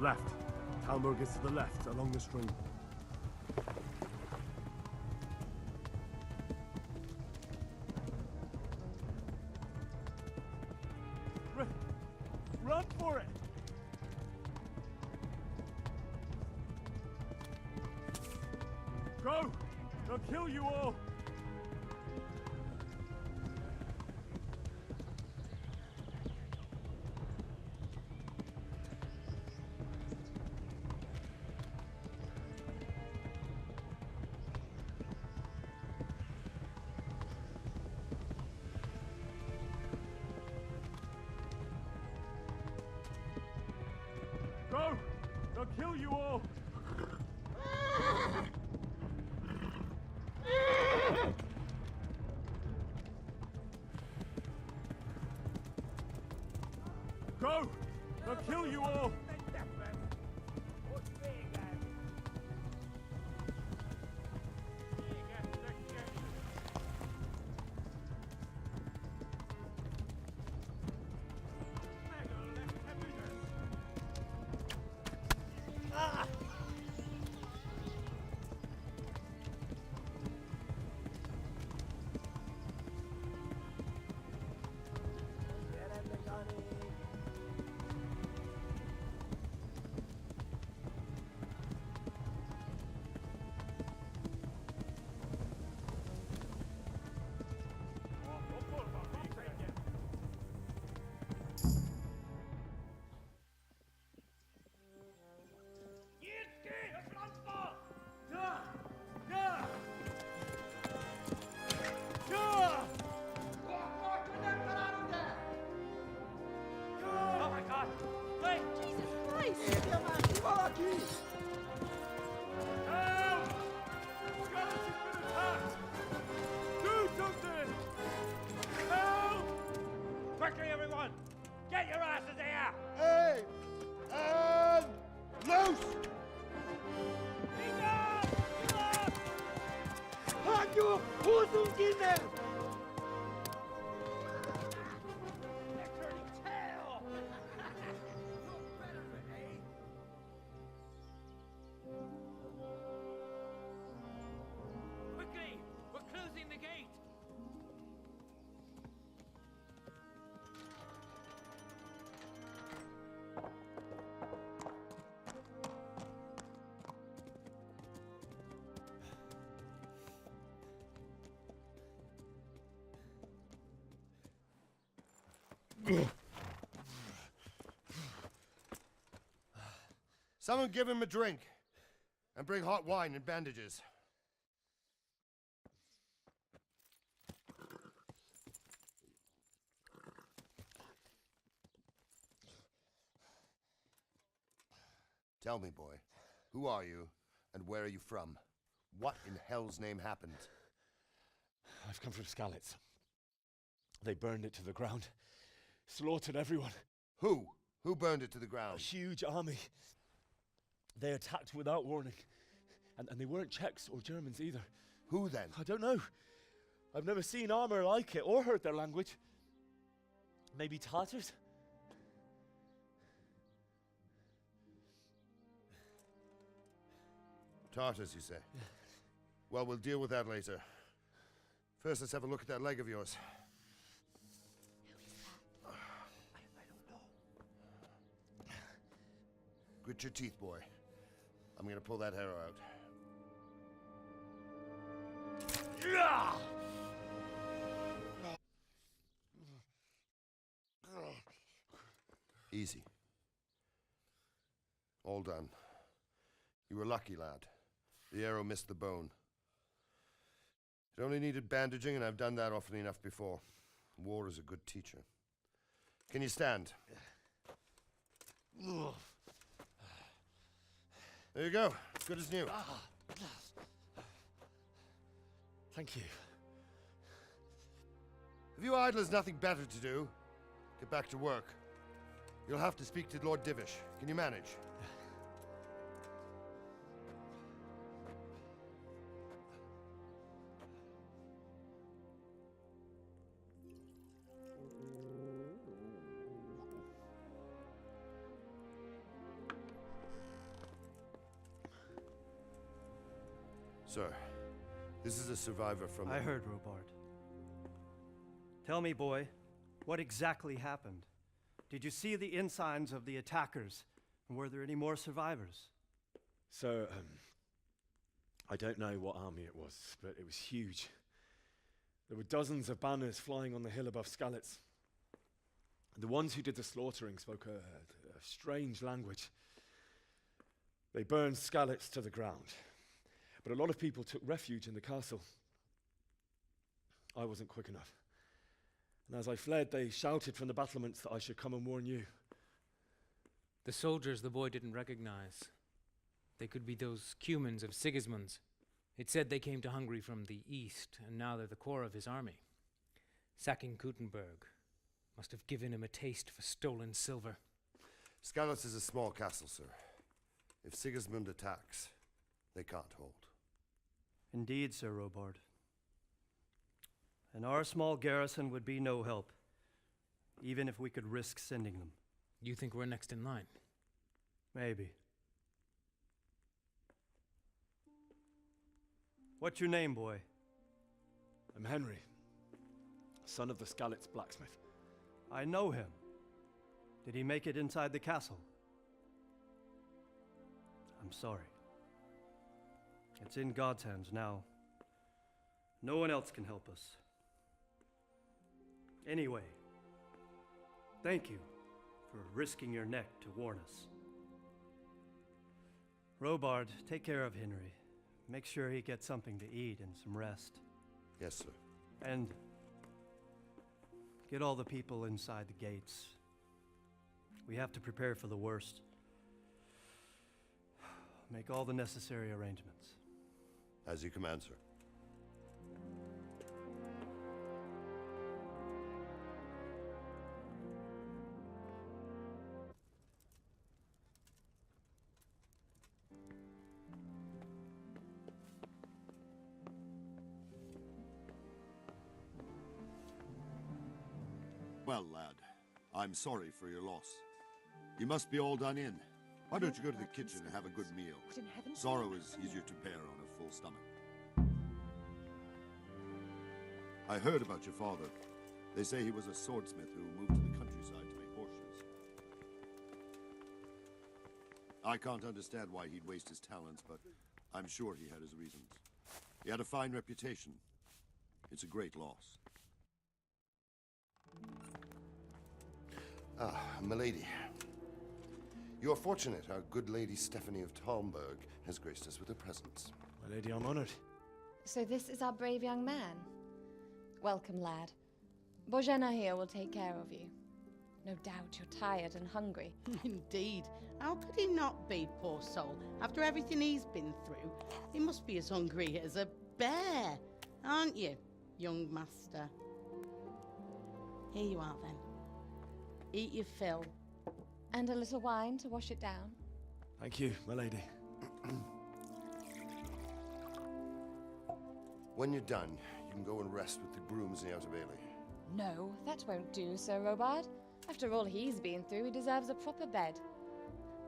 Left. Talmberg is to the left, along the stream. Run for it! Go! They'll kill you all! Go! They'll kill you all! Go! They'll kill you all! Quickly, everyone! Get your asses here! Hey! And loose! Hanyo! Hosenkinder! They're turning tail! Quickly! We're closing the gate! Someone give him a drink. And bring hot wine and bandages. Tell me, boy, who are you and where are you from? What in hell's name happened? I've come from Skalitz. They burned it to the ground. Slaughtered everyone. Who? Who burned it to the A ground? huge army. They attacked without warning. And they weren't Czechs or Germans either. Who then? I don't know. I've never seen armor like it or heard their language. Maybe Tatars? Tartars, you say? Well, we'll deal with that later. First, let's have a look at that leg of yours. Grit your teeth, boy. I'm gonna pull that arrow out. Easy. All done. You were lucky, lad. The arrow missed the bone. It only needed bandaging, and I've done that often enough before. War is a good teacher. Can you stand? There you go. Good as new. Thank you. If you idlers nothing better to do, get back to work. You'll have to speak to Lord Divish. Can you manage? Sir, this is a survivor from... I heard, Robard. Tell me, boy, what exactly happened? Did you see the ensigns of the attackers? And were there any more survivors? So, I don't know what army it was, but it was huge. There were dozens of banners flying on the hill above Skalitz. The ones who did the slaughtering spoke a strange language. They burned Skalitz to the ground, but a lot of people took refuge in the castle. I wasn't quick enough. And as I fled, they shouted from the battlements that I should come and warn you. The soldiers the boy didn't recognize. They could be those Cumans of Sigismund's. It said they came to Hungary from the east, and now they're the core of his army. Sacking Gutenberg must have given him a taste for stolen silver. Skalitz is a small castle, sir. If Sigismund attacks, they can't hold. Indeed, Sir Robard. And our small garrison would be no help, even if we could risk sending them. You think we're next in line? Maybe. What's your name, boy? I'm Henry, son of the Skalitz blacksmith. I know him. Did he make it inside the castle? I'm sorry. It's in God's hands now. No one else can help us. Anyway, thank you for risking your neck to warn us. Robard, take care of Henry. Make sure he gets something to eat and some rest. Yes, sir. And get all the people inside the gates. We have to prepare for the worst. Make all the necessary arrangements. As you command, sir. Well, lad, I'm sorry for your loss. You must be all done in. Why don't you go to the kitchen and have a good meal? Sorrow is easier to bear on a full stomach. I heard about your father. They say he was a swordsmith who moved to the countryside to make horseshoes. I can't understand why he'd waste his talents, but I'm sure he had his reasons. He had a fine reputation. It's a great loss. Ah, milady. You're fortunate our good lady Stephanie of Talmberg has graced us with her presence. My lady, I'm honored. So this is our brave young man. Welcome, lad. Bozhena here will take care of you. No doubt you're tired and hungry. Indeed. How could he not be, poor soul? After everything he's been through, he must be as hungry as a bear, aren't you, young master? Here you are, then. Eat your fill. And a little wine to wash it down. Thank you, my lady. When you're done, you can go and rest with the grooms in the Outer Bailey. No, that won't do, Sir Robard. After all he's been through, he deserves a proper bed.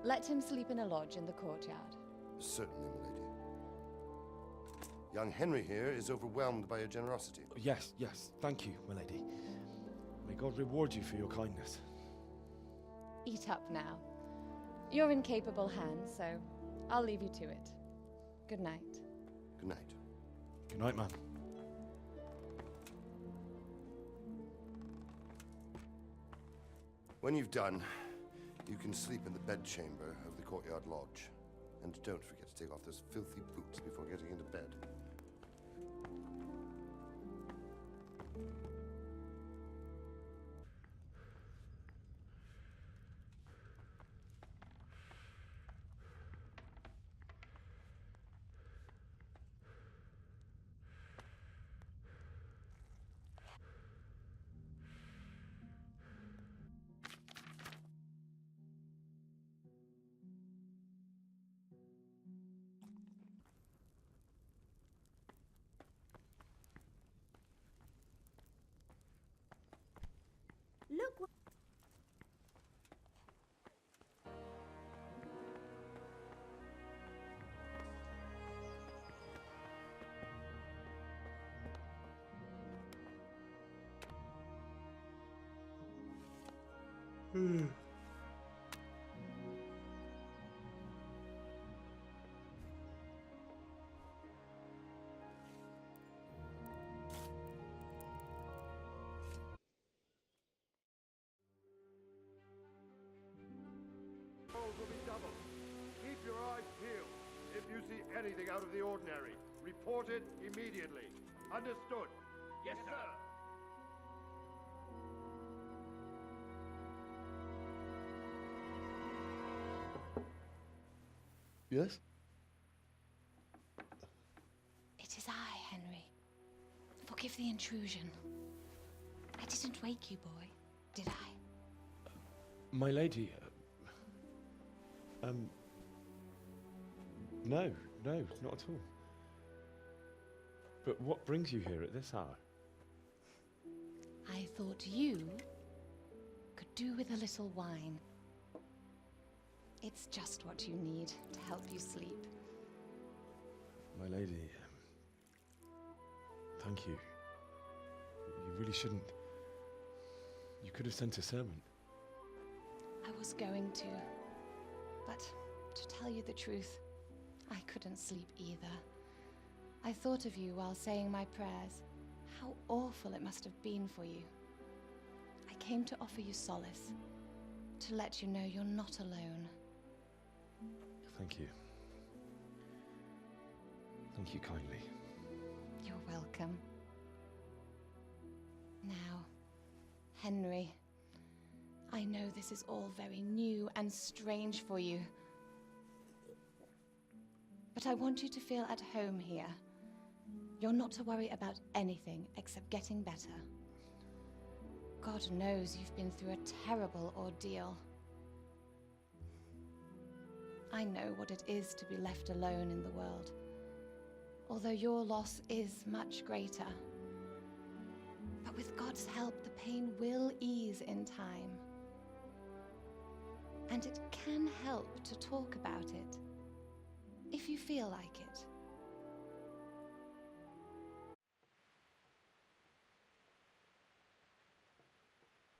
Let him sleep in a lodge in the courtyard. Certainly, milady. Young Henry here is overwhelmed by your generosity. Yes, thank you, my lady. May God reward you for your kindness. Eat up now. You're in capable hands, so I'll leave you to it. Good night. Good night. Good night, man. When you've done, you can sleep in the bedchamber of the courtyard lodge. And don't forget to take off those filthy boots before getting into bed. Rolls will be doubled. Keep your eyes peeled. If you see anything out of the ordinary, report it immediately. Understood? Yes, sir. Yes? It is I, Henry. Forgive the intrusion. I didn't wake you, boy, did I? My lady, no, not at all. But what brings you here at this hour? I thought you could do with a little wine. It's just what you need to help you sleep. My lady, thank you. You really shouldn't. You could have sent a servant. I was going to, but to tell you the truth, I couldn't sleep either. I thought of you while saying my prayers. How awful it must have been for you. I came to offer you solace, to let you know you're not alone. Thank you. Thank you kindly. You're welcome. Now, Henry, I know this is all very new and strange for you. But I want you to feel at home here. You're not to worry about anything except getting better. God knows you've been through a terrible ordeal. I know what it is to be left alone in the world, although your loss is much greater. But with God's help, the pain will ease in time. And it can help to talk about it, if you feel like it.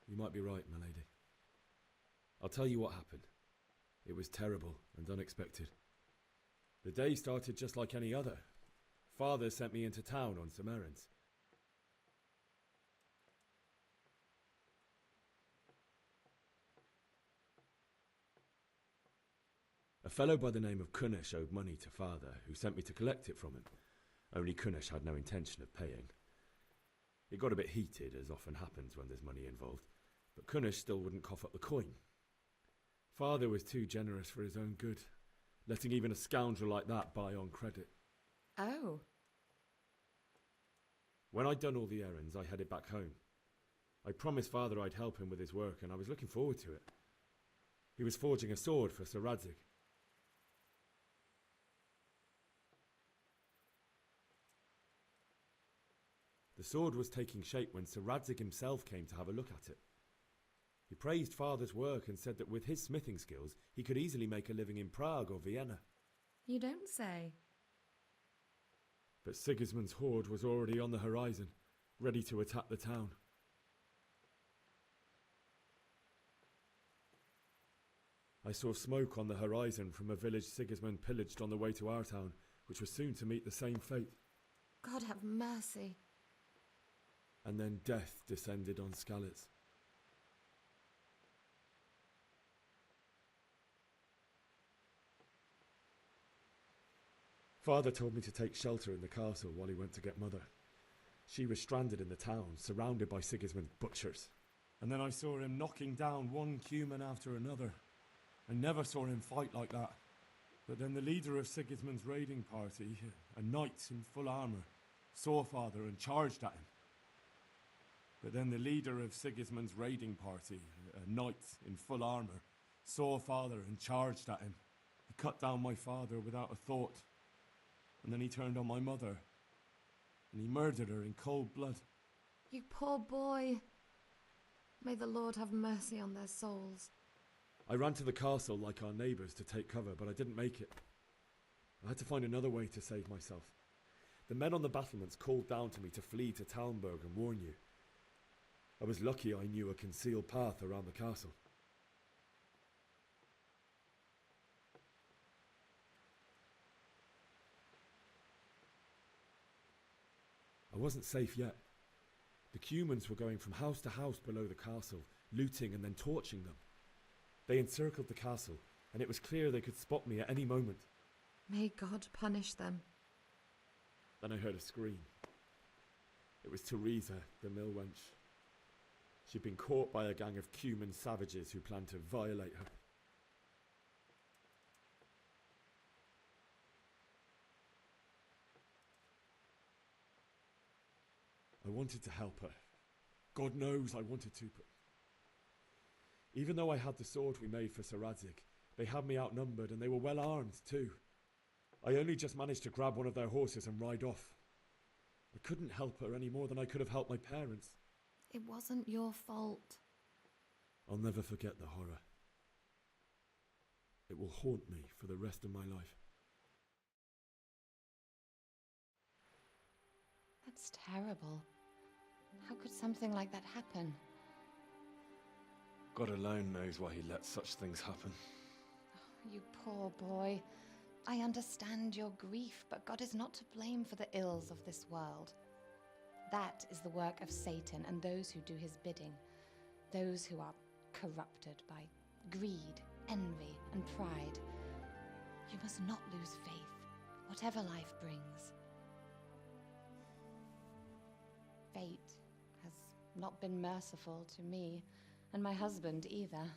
You might be right, my lady. I'll tell you what happened. It was terrible and unexpected. The day started just like any other. Father sent me into town on some errands. A fellow by the name of Kunnish owed money to Father, who sent me to collect it from him. Only Kunnish had no intention of paying. It got a bit heated, as often happens when there's money involved, but Kunnish still wouldn't cough up the coin. Father was too generous for his own good, letting even a scoundrel like that buy on credit. Oh. When I'd done all the errands, I headed back home. I promised Father I'd help him with his work, and I was looking forward to it. He was forging a sword for Sir Radzig. The sword was taking shape when Sir Radzig himself came to have a look at it. He praised Father's work and said that with his smithing skills, he could easily make a living in Prague or Vienna. You don't say. But Sigismund's horde was already on the horizon, ready to attack the town. I saw smoke on the horizon from a village Sigismund pillaged on the way to our town, which was soon to meet the same fate. God have mercy. And then death descended on Skalitz. Father told me to take shelter in the castle while he went to get Mother. She was stranded in the town, surrounded by Sigismund's butchers. And then I saw him knocking down one Cuman after another. I never saw him fight like that. But then the leader of Sigismund's raiding party, a knight in full armour, saw Father and charged at him. But then the leader of Sigismund's raiding party, a knight in full armour, saw Father and charged at him. He cut down my father without a thought. And then he turned on my mother, and he murdered her in cold blood. You poor boy. May the Lord have mercy on their souls. I ran to the castle like our neighbours to take cover, but I didn't make it. I had to find another way to save myself. The men on the battlements called down to me to flee to Talmberg and warn you. I was lucky I knew a concealed path around the castle. I wasn't safe yet. The Cumans were going from house to house below the castle, looting and then torching them. They encircled the castle, and it was clear they could spot me at any moment. May God punish them. Then I heard a scream. It was Teresa, the mill wench. She'd been caught by a gang of Cuman savages who planned to violate her. I wanted to help her. God knows I wanted to, but even though I had the sword we made for Sir Radzig, they had me outnumbered and they were well armed too. I only just managed to grab one of their horses and ride off. I couldn't help her any more than I could have helped my parents. It wasn't your fault. I'll never forget the horror. It will haunt me for the rest of my life. That's terrible. How could something like that happen? God alone knows why he lets such things happen. Oh, you poor boy. I understand your grief, but God is not to blame for the ills of this world. That is the work of Satan and those who do his bidding. Those who are corrupted by greed, envy, and pride. You must not lose faith, whatever life brings. Fate has not been merciful to me, and my husband either.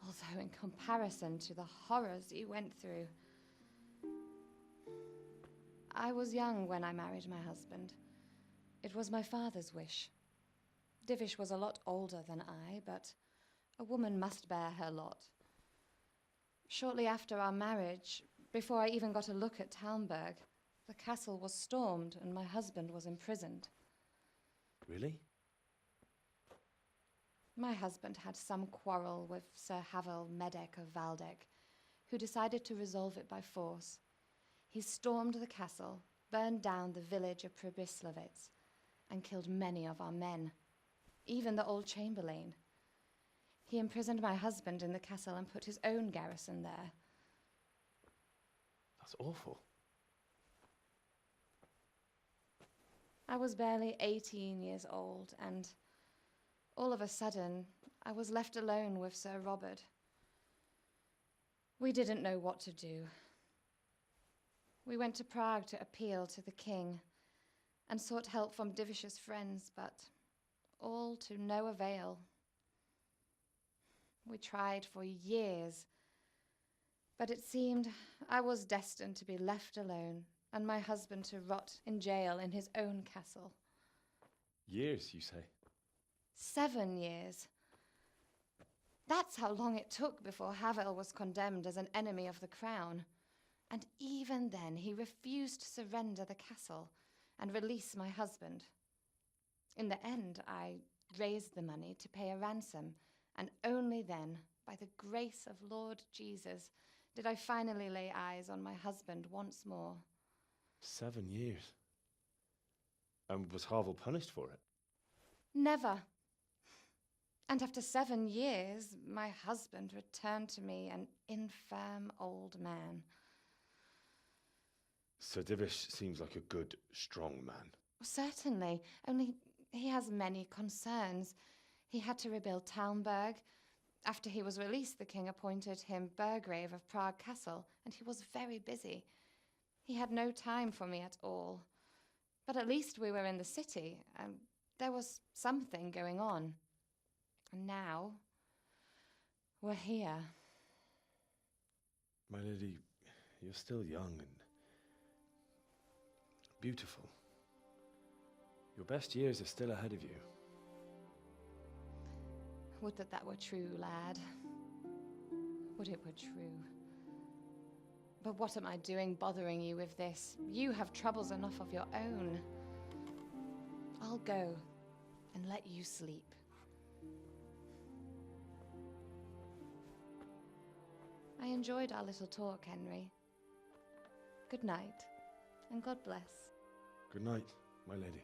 Although in comparison to the horrors you went through. I was young when I married my husband. It was my father's wish. Divish was a lot older than I, but a woman must bear her lot. Shortly after our marriage, before I even got a look at Talmberg, the castle was stormed and my husband was imprisoned. Really? My husband had some quarrel with Sir Havel Medek of Valdek, who decided to resolve it by force. He stormed the castle, burned down the village of Pribyslavitz, and killed many of our men, even the old chamberlain. He imprisoned my husband in the castle and put his own garrison there. That's awful. I was barely 18 years old, and all of a sudden, I was left alone with Sir Robert. We didn't know what to do. We went to Prague to appeal to the king and sought help from Divish's friends, but all to no avail. We tried for years, but it seemed I was destined to be left alone and my husband to rot in jail in his own castle. Years, you say? 7 years. That's how long it took before Havel was condemned as an enemy of the crown. And even then, he refused to surrender the castle and release my husband. In the end, I raised the money to pay a ransom, and only then, by the grace of Lord Jesus, did I finally lay eyes on my husband once more. 7 years? And was Havel punished for it? Never. And after 7 years, my husband returned to me an infirm old man. Sir Divish seems like a good, strong man. Certainly, only he has many concerns. He had to rebuild Talmberg. After he was released, the king appointed him Burgrave of Prague Castle, and he was very busy. He had no time for me at all. But at least we were in the city, and there was something going on. And now, we're here. My lady, you're still young and beautiful. Your best years are still ahead of you. Would that were true, lad. Would it were true. But what am I doing bothering you with this? You have troubles enough of your own. I'll go and let you sleep. I enjoyed our little talk, Henry. Good night, and God bless. Good night, my lady.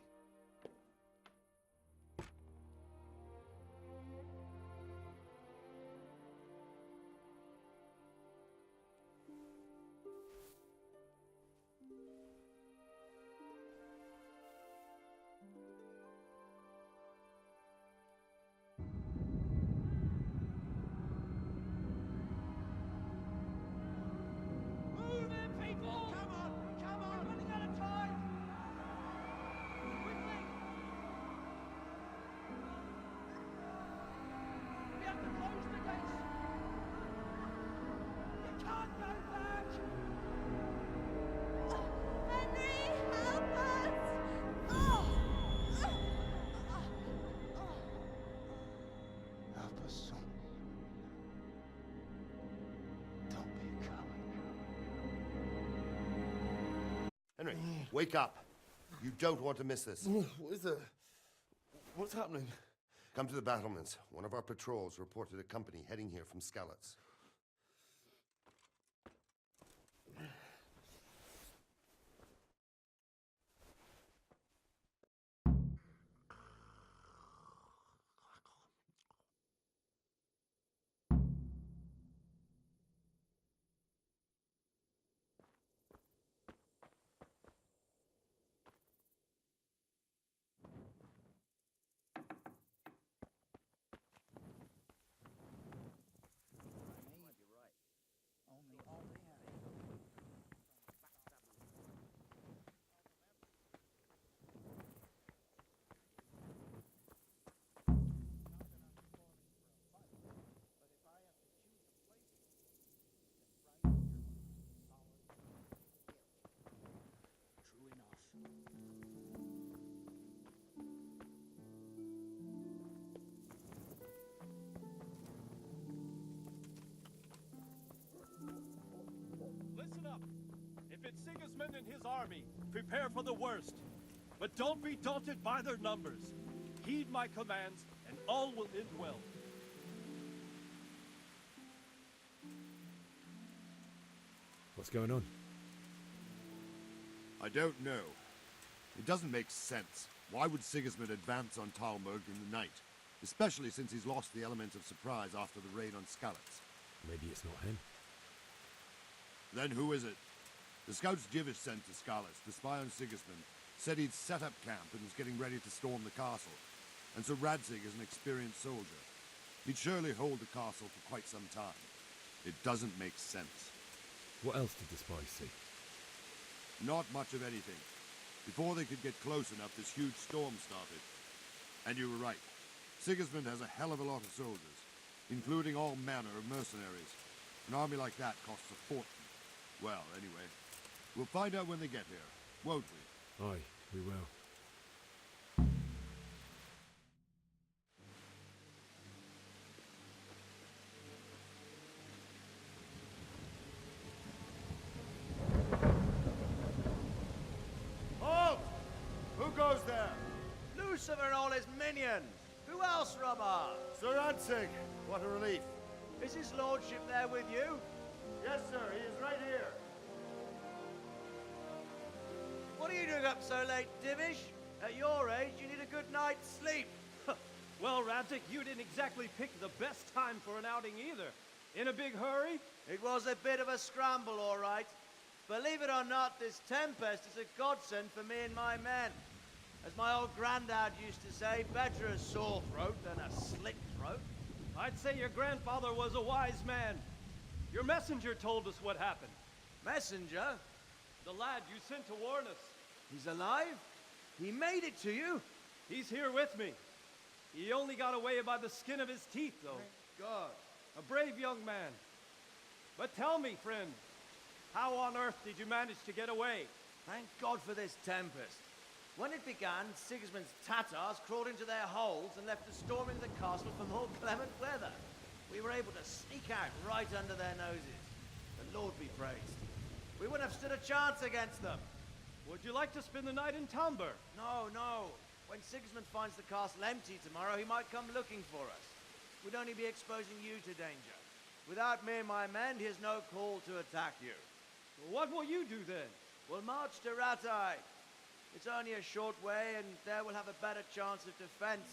Henry, wake up. You don't want to miss this. What is it? What's happening? Come to the battlements. One of our patrols reported a company heading here from Skalitz. Listen up. If it's Sigismund and his army, prepare for the worst. But don't be daunted by their numbers. Heed my commands, and all will end well. What's going on? I don't know. It doesn't make sense. Why would Sigismund advance on Talmud in the night? Especially since he's lost the element of surprise after the raid on Skalitz. Maybe it's not him. Then who is it? The scouts Jivish sent to Skalitz to spy on Sigismund said he'd set up camp and was getting ready to storm the castle. And so Radzig is an experienced soldier. He'd surely hold the castle for quite some time. It doesn't make sense. What else did the spies see? Not much of anything. Before they could get close enough, this huge storm started. And you were right. Sigismund has a hell of a lot of soldiers, including all manner of mercenaries. An army like that costs a fortune. Well, anyway, we'll find out when they get here, won't we? Aye, we will. Halt! Who goes there? Lucifer and all his minions. Who else, Robert? Sir Radzig. What a relief. Is his lordship there with you? Yes, sir. He is right here. What are you doing up so late, Divish? At your age, you need a good night's sleep. Well, Radzig, you didn't exactly pick the best time for an outing either. In a big hurry? It was a bit of a scramble, all right. Believe it or not, this tempest is a godsend for me and my men. As my old granddad used to say, better a sore throat than a slit throat. I'd say your grandfather was a wise man. Your messenger told us what happened. Messenger? The lad you sent to warn us. He's alive? He made it to you? He's here with me. He only got away by the skin of his teeth, though. Thank God. A brave young man. But tell me, friend, how on earth did you manage to get away? Thank God for this tempest. When it began, Sigismund's Tatars crawled into their holes and left us storming the castle for more clement weather. We were able to sneak out right under their noses. The Lord be praised. We wouldn't have stood a chance against them. Would you like to spend the night in Talmber? No, no. When Sigismund finds the castle empty tomorrow, he might come looking for us. We'd only be exposing you to danger. Without me and my men, he has no call to attack you. Well, what will you do then? We'll march to Ratai. It's only a short way, and there we'll have a better chance of defense,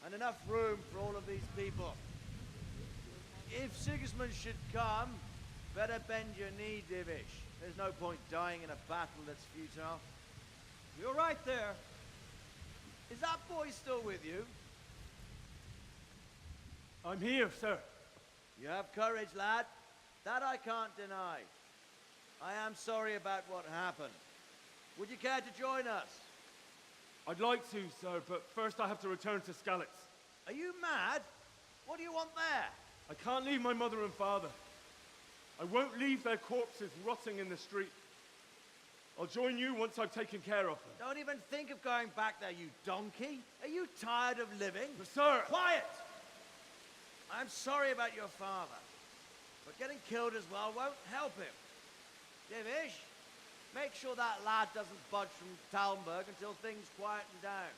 and enough room for all of these people. If Sigismund should come, better bend your knee, Divish. There's no point dying in a battle that's futile. You're right there. Is that boy still with you? I'm here, sir. You have courage, lad. That I can't deny. I am sorry about what happened. Would you care to join us? I'd like to, sir, but first I have to return to Skalitz. Are you mad? What do you want there? I can't leave my mother and father. I won't leave their corpses rotting in the street. I'll join you once I've taken care of them. Don't even think of going back there, you donkey. Are you tired of living? But sir! Quiet! I'm sorry about your father, but getting killed as well won't help him. Divish, Make sure that lad doesn't budge from Talmberg until things quieten down.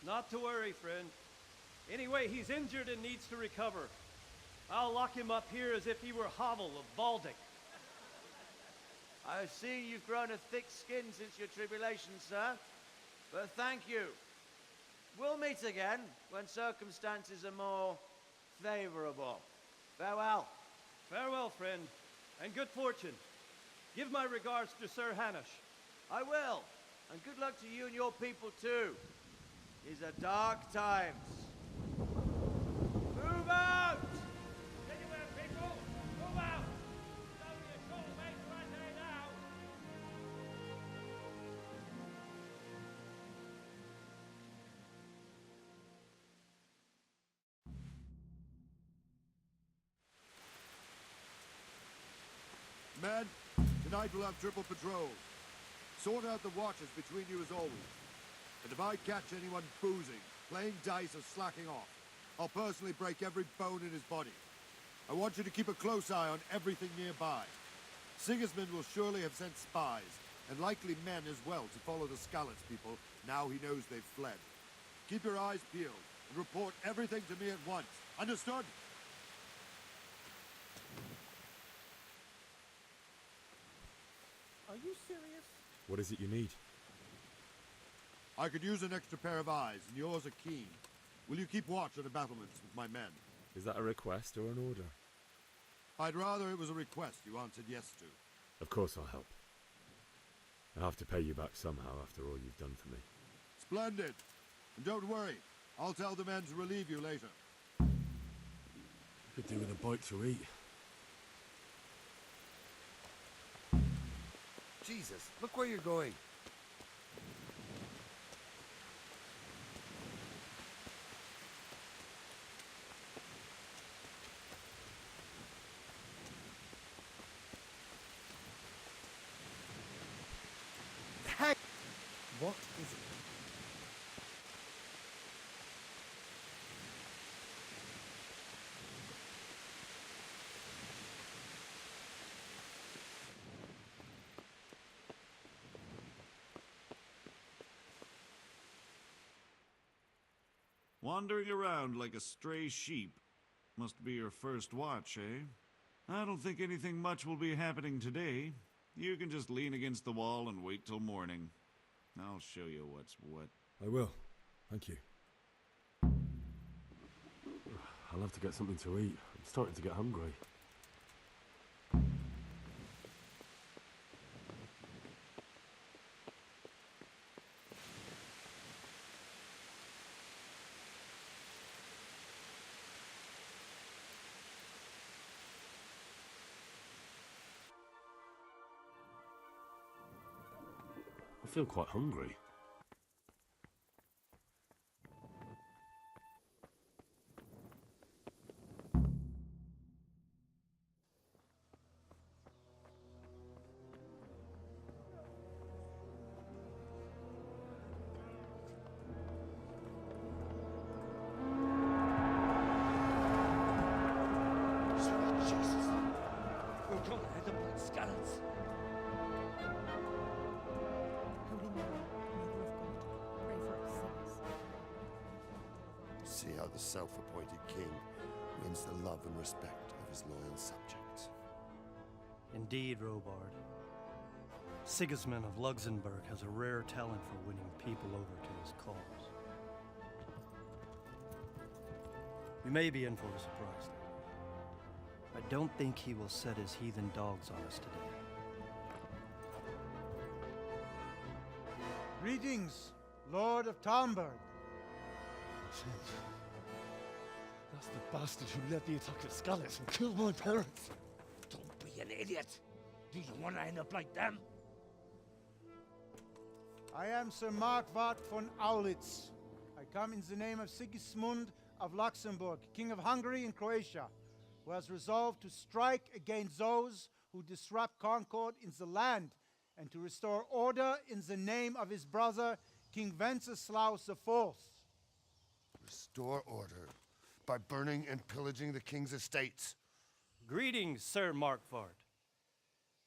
Not to worry, friend. Anyway, he's injured and needs to recover. I'll lock him up here as if he were Hovel of Baldic. I see you've grown a thick skin since your tribulation, sir. But thank you. We'll meet again when circumstances are more favorable. Farewell. Farewell, friend, and good fortune. Give my regards to Sir Hanush. I will. And good luck to you and your people, too. These are dark times. Move out! Anywhere, people! Move out! It's only a short way to right there now. Men, tonight we'll have triple patrols. Sort out the watches between you as always. And if I catch anyone boozing, playing dice, or slacking off, I'll personally break every bone in his body. I want you to keep a close eye on everything nearby. Sigismund will surely have sent spies, and likely men as well, to follow the Skalitz people now he knows they've fled. Keep your eyes peeled, and report everything to me at once. Understood? Are you serious? What is it you need? I could use an extra pair of eyes, and yours are keen. Will you keep watch on the battlements with my men? Is that a request or an order? I'd rather it was a request you answered yes to. Of course I'll help. I have to pay you back somehow after all you've done for me. Splendid. And don't worry, I'll tell the men to relieve you later. Could do with a bite to eat. Jesus, look where you're going. Hey! What is it? Wandering around like a stray sheep. Must be your first watch, eh? I don't think anything much will be happening today. You can just lean against the wall and wait till morning. I'll show you what's what. I will. Thank you. I'll have to get something to eat. I'm starting to get hungry. I feel quite hungry. Jesus! We're gonna end up like Skalitz. Holy Mary, Mother of God, pray for us sinners. See how the self-appointed king wins the love and respect of his loyal subjects. Indeed, Robard. Sigismund of Luxembourg has a rare talent for winning people over to his cause. We may be in for a surprise, though. I don't think he will set his heathen dogs on us today. Greetings, Lord of Talmberg. That's the bastard who led the attack at Skalitz and killed my parents. Don't be an idiot. Do you want to end up like them? I am Sir Markwart von Aulitz. I come in the name of Sigismund of Luxembourg, King of Hungary and Croatia, who has resolved to strike against those who disrupt concord in the land and to restore order in the name of his brother, King Wenceslaus IV. Restore order by burning and pillaging the king's estates. Greetings, Sir Markwart.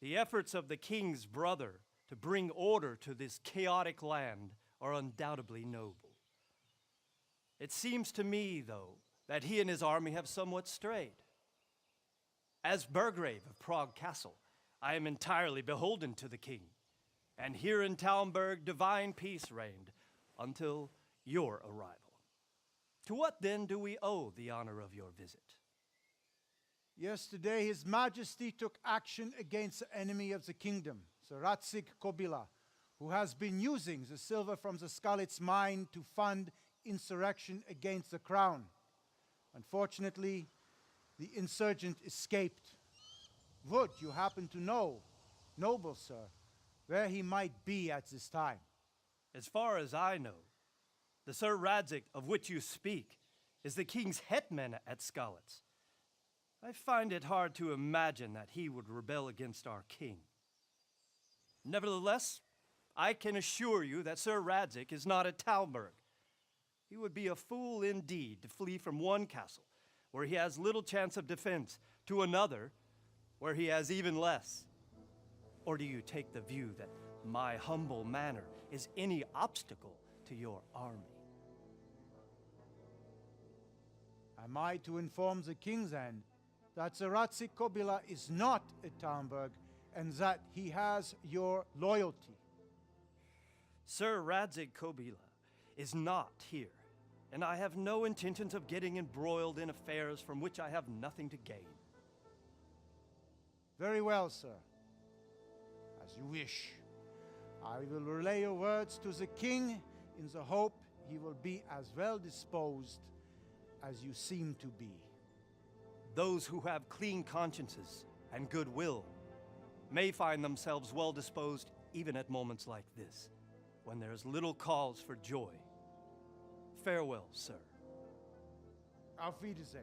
The efforts of the king's brother to bring order to this chaotic land are undoubtedly noble. It seems to me, though, that he and his army have somewhat strayed. As Burgrave of Prague Castle, I am entirely beholden to the king, and here in Talmberg divine peace reigned until your arrival. To what then do we owe the honor of your visit? Yesterday, His Majesty took action against the enemy of the kingdom, Sir Ratzik Kobila, who has been using the silver from the Skalitz mine to fund insurrection against the crown. Unfortunately, the insurgent escaped. Would you happen to know, noble sir, where he might be at this time? As far as I know, the Sir Radzik of which you speak is the king's hetman at Skalitz. I find it hard to imagine that he would rebel against our king. Nevertheless, I can assure you that Sir Radzik is not at Talmberg. He would be a fool indeed to flee from one castle, where he has little chance of defense, to another, where he has even less. Or do you take the view that my humble manner is any obstacle to your army? Am I to inform the king then that Sir Ratzik Kobila is not at Talmberg and that he has your loyalty? Sir Radzik Kobila is not here, and I have no intentions of getting embroiled in affairs from which I have nothing to gain. Very well, sir. As you wish. I will relay your words to the king in the hope he will be as well disposed as you seem to be. Those who have clean consciences and goodwill may find themselves well disposed even at moments like this, when there is little cause for joy. Farewell, sir. Auf Wiedersehen.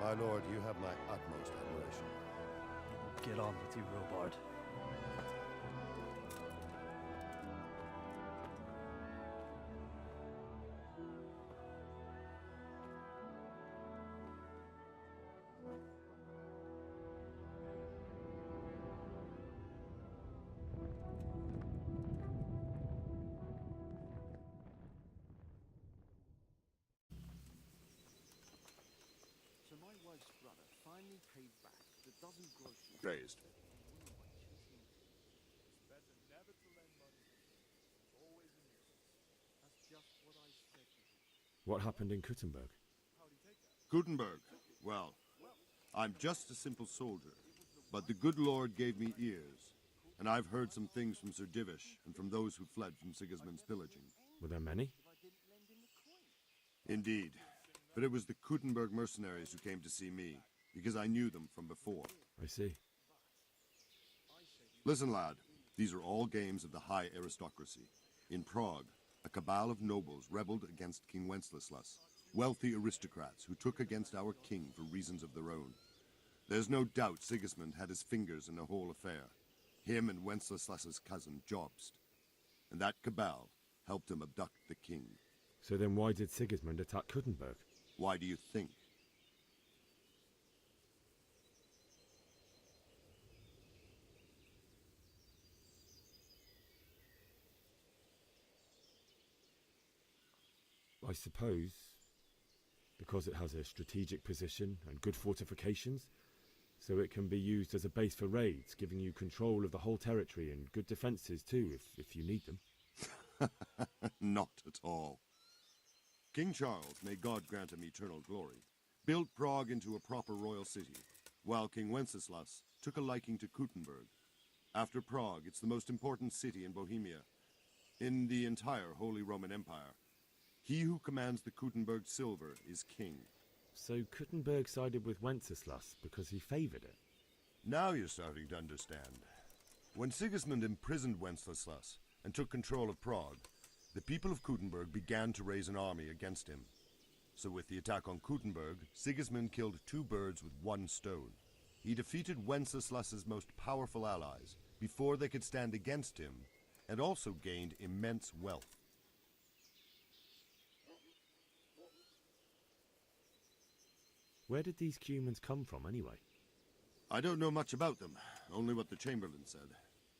My lord, you have my utmost admiration. Get on with you, Robard. Praised. What happened in Kuttenberg? Gutenberg. Well, I'm just a simple soldier, but the good Lord gave me ears, and I've heard some things from Sir Divish and from those who fled from Sigismund's pillaging. Were there many? Indeed, but it was the Kuttenberg mercenaries who came to see me, because I knew them from before. I see. Listen, lad, these are all games of the high aristocracy. In Prague, a cabal of nobles rebelled against King Wenceslas, wealthy aristocrats who took against our king for reasons of their own. There's no doubt Sigismund had his fingers in the whole affair, him and Wenceslas's cousin, Jobst. And that cabal helped him abduct the king. So then why did Sigismund attack Kuttenberg? Why do you think? I suppose because it has a strategic position and good fortifications, so it can be used as a base for raids, giving you control of the whole territory and good defenses too, if you need them. Not at all. King Charles, may God grant him eternal glory, built Prague into a proper royal city, while King Wenceslas took a liking to Kuttenberg. After Prague, it's the most important city in Bohemia, in the entire Holy Roman Empire. He who commands the Kuttenberg silver is king. So Kuttenberg sided with Wenceslas because he favoured it? Now you're starting to understand. When Sigismund imprisoned Wenceslas and took control of Prague, the people of Kuttenberg began to raise an army against him. So with the attack on Kuttenberg, Sigismund killed 2 birds with 1 stone. He defeated Wenceslas's most powerful allies before they could stand against him, and also gained immense wealth. Where did these Cumans come from, anyway? I don't know much about them, only what the Chamberlain said,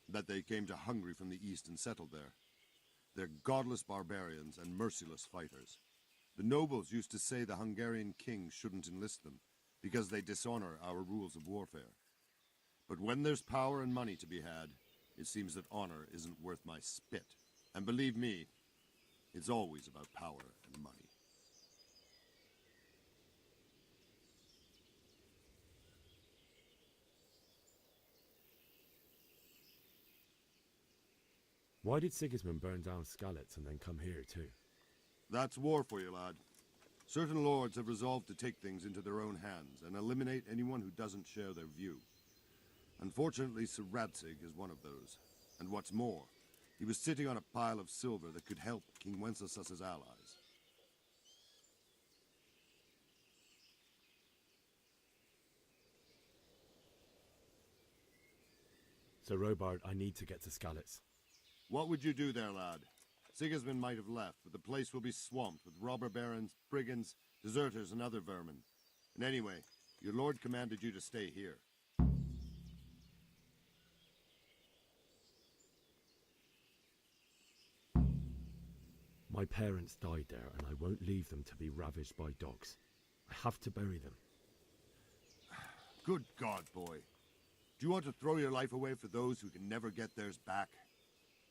that they came to Hungary from the east and settled there. They're godless barbarians and merciless fighters. The nobles used to say the Hungarian king shouldn't enlist them, because they dishonor our rules of warfare. But when there's power and money to be had, it seems that honor isn't worth my spit. And believe me, it's always about power and money. Why did Sigismund burn down Skalitz and then come here too? That's war for you, lad. Certain lords have resolved to take things into their own hands and eliminate anyone who doesn't share their view. Unfortunately, Sir Radzig is one of those. And what's more, he was sitting on a pile of silver that could help King Wenceslas's allies. So, Robard, I need to get to Skalitz. What would you do there, lad? Sigismund might have left, but the place will be swamped with robber barons, brigands, deserters, and other vermin. And anyway, your lord commanded you to stay here. My parents died there, and I won't leave them to be ravaged by dogs. I have to bury them. Good God, boy. Do you want to throw your life away for those who can never get theirs back?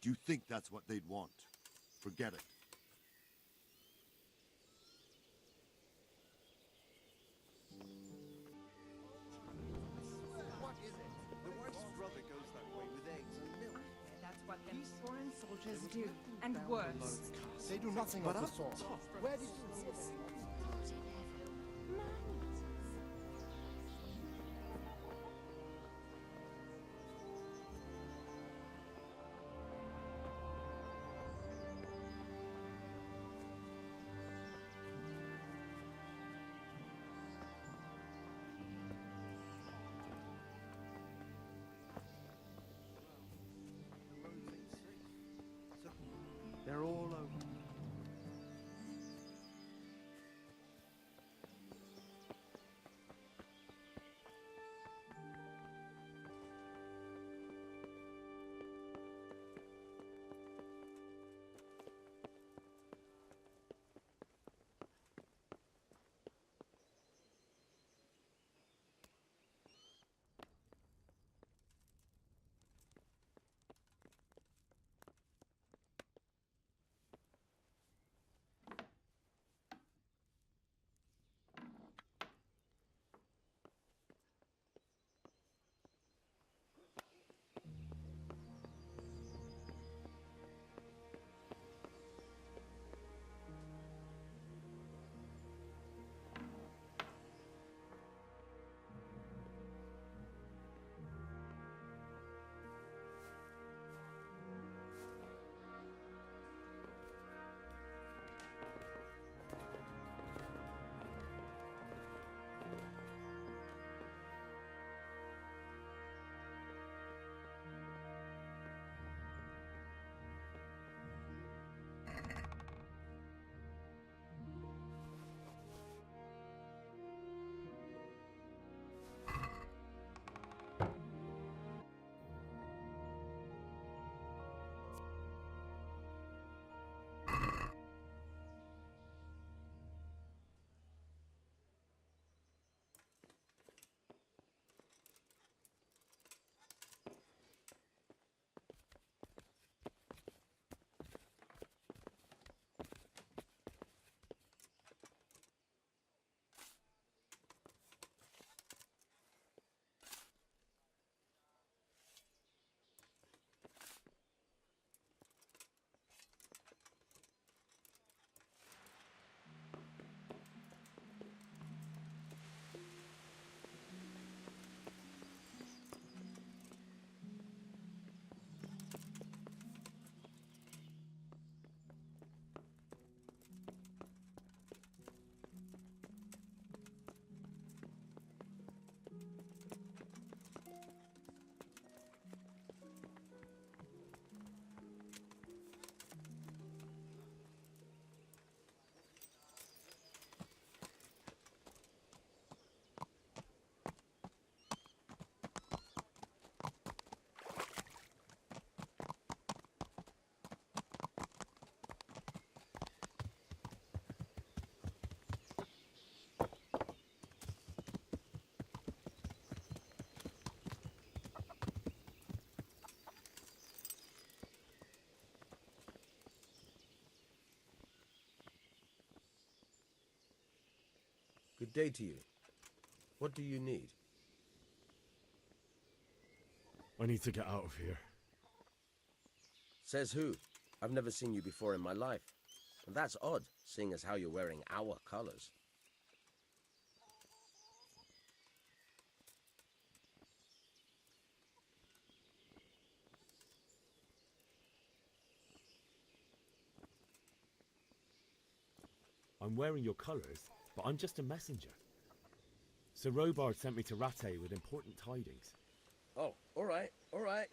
Do you think that's what they'd want? Forget it. What is it? The wife's brother goes that way with eggs and milk. That's what them foreign soldiers do, and worse. They do nothing of the sort. Where did you hear that? They're all over. Good day to you. What do you need? I need to get out of here. Says who? I've never seen you before in my life. And that's odd, seeing as how you're wearing our colors. I'm wearing your colours, but I'm just a messenger. Sir Robard sent me to Rattay with important tidings. Oh, all right, all right.